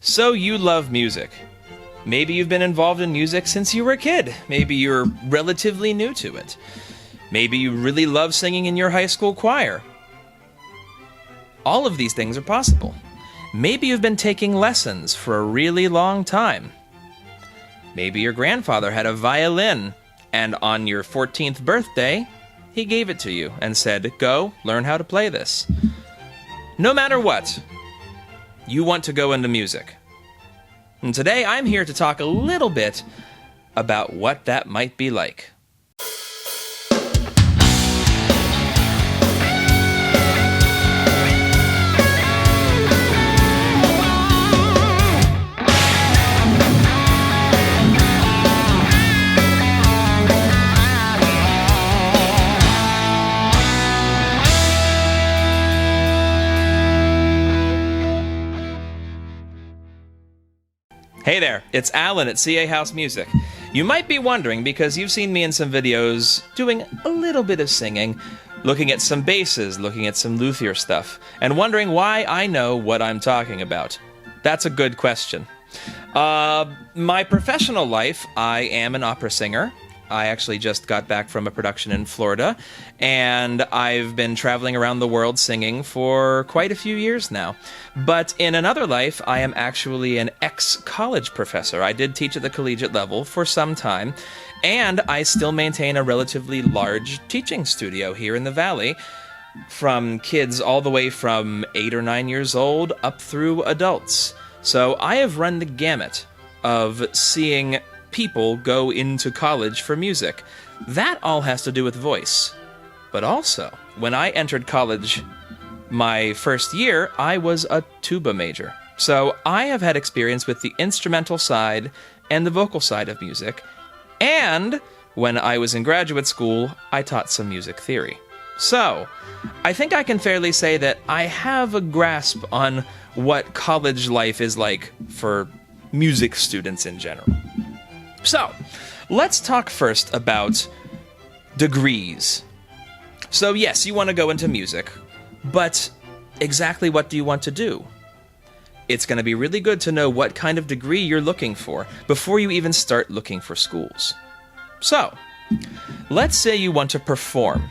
So you love music. Maybe you've been involved in music since you were a kid. Maybe you're relatively new to it. Maybe you really love singing in your high school choir. All of these things are possible. Maybe you've been taking lessons for a really long time. Maybe your grandfather had a violin, and on your 14th birthday, he gave it to you and said, "Go, learn how to play this." No matter what, you want to go into music. And today I'm here to talk a little bit about what that might be like. Hey there, it's Alan at CA House Music. You might be wondering, because you've seen me in some videos doing a little bit of singing, looking at some basses, looking at some luthier stuff, and wondering why I know what I'm talking about. That's a good question. My professional life, I am an opera singer. I actually just got back from a production in Florida, and I've been traveling around the world singing for quite a few years now. But in another life, I am actually an ex-college professor. I did teach at the collegiate level for some time, and I still maintain a relatively large teaching studio here in the Valley, from kids all the way from 8 or 9 years old up through adults. So I have run the gamut of seeing people go into college for music. That all has to do with voice. But also, when I entered college my first year, I was a tuba major. So I have had experience with the instrumental side and the vocal side of music. And when I was in graduate school, I taught some music theory. So I think I can fairly say that I have a grasp on what college life is like for music students in general. So, let's talk first about degrees. So yes, you want to go into music, but exactly what do you want to do? It's going to be really good to know what kind of degree you're looking for before you even start looking for schools. So, let's say you want to perform.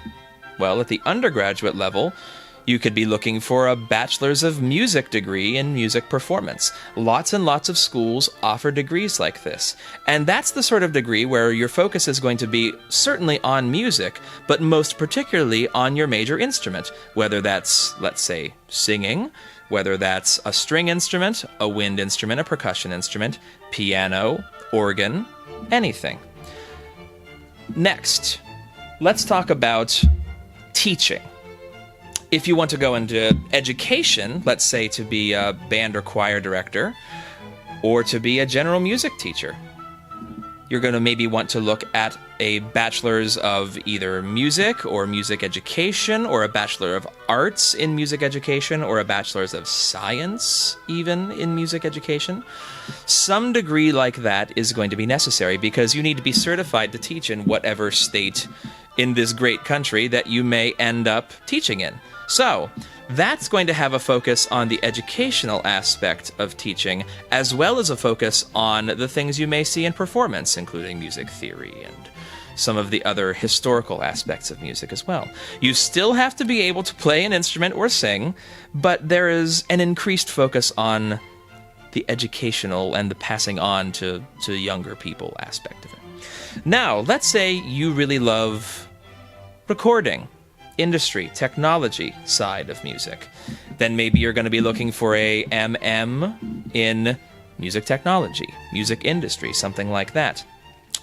Well, at the undergraduate level, you could be looking for a Bachelor's of Music degree in music performance. Lots and lots of schools offer degrees like this. And that's the sort of degree where your focus is going to be certainly on music, but most particularly on your major instrument, whether that's, let's say, singing, whether that's a string instrument, a wind instrument, a percussion instrument, piano, organ, anything. Next, let's talk about teaching. If you want to go into education, let's say to be a band or choir director, or to be a general music teacher, you're going to maybe want to look at a bachelor's of either music or music education, or a bachelor of arts in music education, or a bachelor's of science even in music education. Some degree like that is going to be necessary because you need to be certified to teach in whatever state in this great country that you may end up teaching in. So, that's going to have a focus on the educational aspect of teaching, as well as a focus on the things you may see in performance, including music theory and some of the other historical aspects of music as well. You still have to be able to play an instrument or sing, but there is an increased focus on the educational and the passing on to younger people aspect of it. Now, let's say you really love recording, industry, technology side of music. Then maybe you're going to be looking for a MM in music technology, music industry, something like that.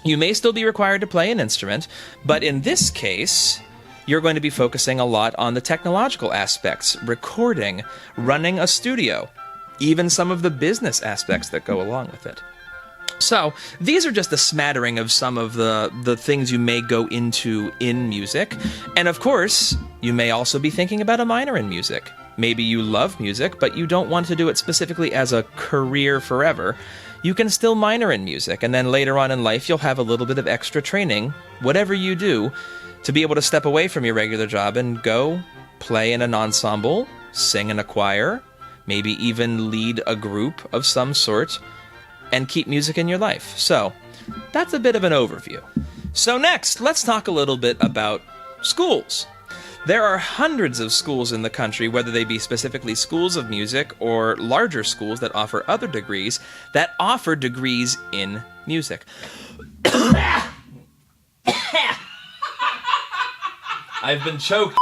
You may still be required to play an instrument, but in this case, you're going to be focusing a lot on the technological aspects, recording, running a studio, even some of the business aspects that go along with it. So, these are just a smattering of some of the things you may go into in music. And of course, you may also be thinking about a minor in music. Maybe you love music, but you don't want to do it specifically as a career forever. You can still minor in music, and then later on in life, you'll have a little bit of extra training, whatever you do, to be able to step away from your regular job and go play in an ensemble, sing in a choir, maybe even lead a group of some sort, and keep music in your life. So, that's a bit of an overview. So next, let's talk a little bit about schools. There are hundreds of schools in the country, whether they be specifically schools of music or larger schools that offer other degrees, that offer degrees in music. I've been choked.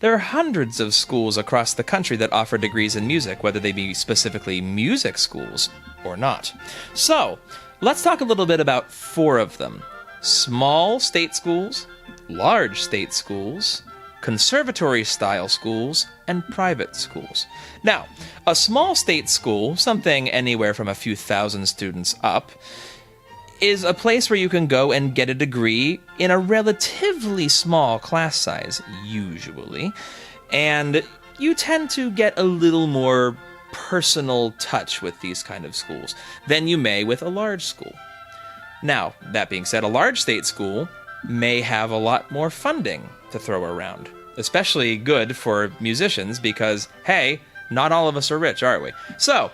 There are hundreds of schools across the country that offer degrees in music, whether they be specifically music schools or not. So, let's talk a little bit about 4 of them. Small state schools, large state schools, conservatory-style schools, and private schools. Now, a small state school, something anywhere from a few thousand students up, is a place where you can go and get a degree in a relatively small class size, usually, and you tend to get a little more personal touch with these kind of schools than you may with a large school. Now, that being said, a large state school may have a lot more funding to throw around, especially good for musicians because, hey, not all of us are rich, are we? So,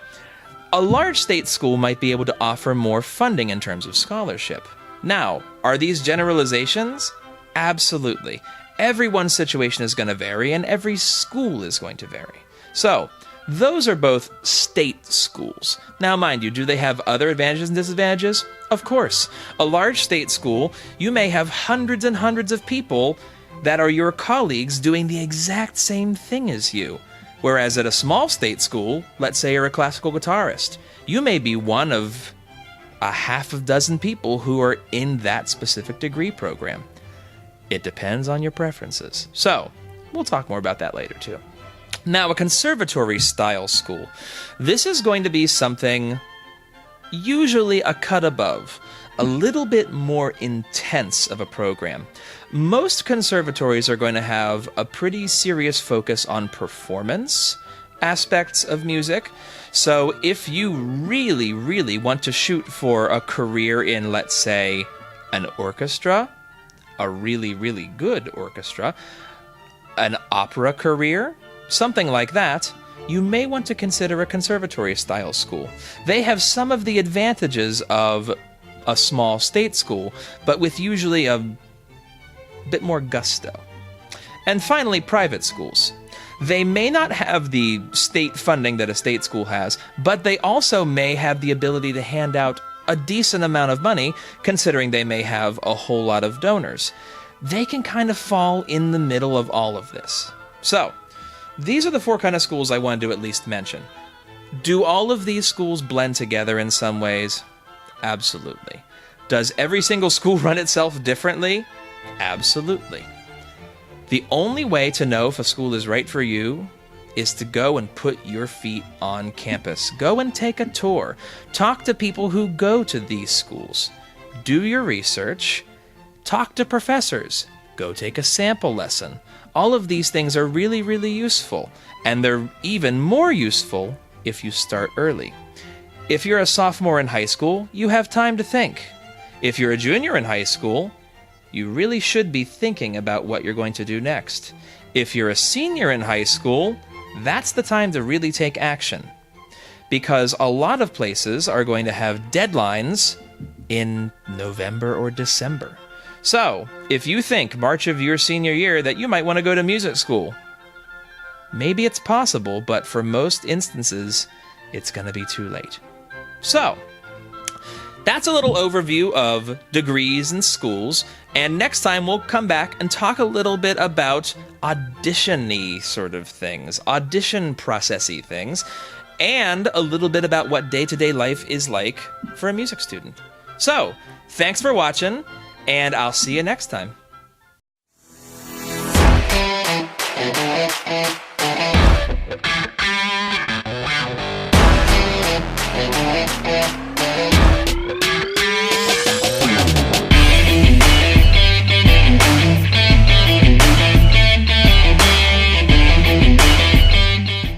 a large state school might be able to offer more funding in terms of scholarship. Now, are these generalizations? Absolutely. Everyone's situation is going to vary, and every school is going to vary. So, those are both state schools. Now, mind you, do they have other advantages and disadvantages? Of course. A large state school, you may have hundreds and hundreds of people that are your colleagues doing the exact same thing as you. Whereas at a small state school, let's say you're a classical guitarist, you may be one of a half a dozen people who are in that specific degree program. It depends on your preferences. So, we'll talk more about that later too. Now, a conservatory-style school. This is going to be something usually a cut above, a little bit more intense of a program. Most conservatories are going to have a pretty serious focus on performance aspects of music. So if you really, really want to shoot for a career in, let's say, an orchestra, a really, really good orchestra, an opera career, something like that, you may want to consider a conservatory-style school. They have some of the advantages of a small state school, but with usually a bit more gusto. And finally, private schools. They may not have the state funding that a state school has, but they also may have the ability to hand out a decent amount of money, considering they may have a whole lot of donors. They can kind of fall in the middle of all of this. So, these are the 4 kind of schools I wanted to at least mention. Do all of these schools blend together in some ways? Absolutely. Does every single school run itself differently? Absolutely. The only way to know if a school is right for you is to go and put your feet on campus. Go and take a tour. Talk to people who go to these schools. Do your research. Talk to professors. Go take a sample lesson. All of these things are really, really useful, and they're even more useful if you start early. If you're a sophomore in high school, you have time to think. If you're a junior in high school, you really should be thinking about what you're going to do next. If you're a senior in high school, that's the time to really take action, because a lot of places are going to have deadlines in November or December. So, if you think March of your senior year that you might want to go to music school, maybe it's possible, but for most instances, it's going to be too late. So, that's a little overview of degrees and schools, and next time we'll come back and talk a little bit about audition-y sort of things, audition process-y things, and a little bit about what day-to-day life is like for a music student. So, thanks for watching, and I'll see you next time.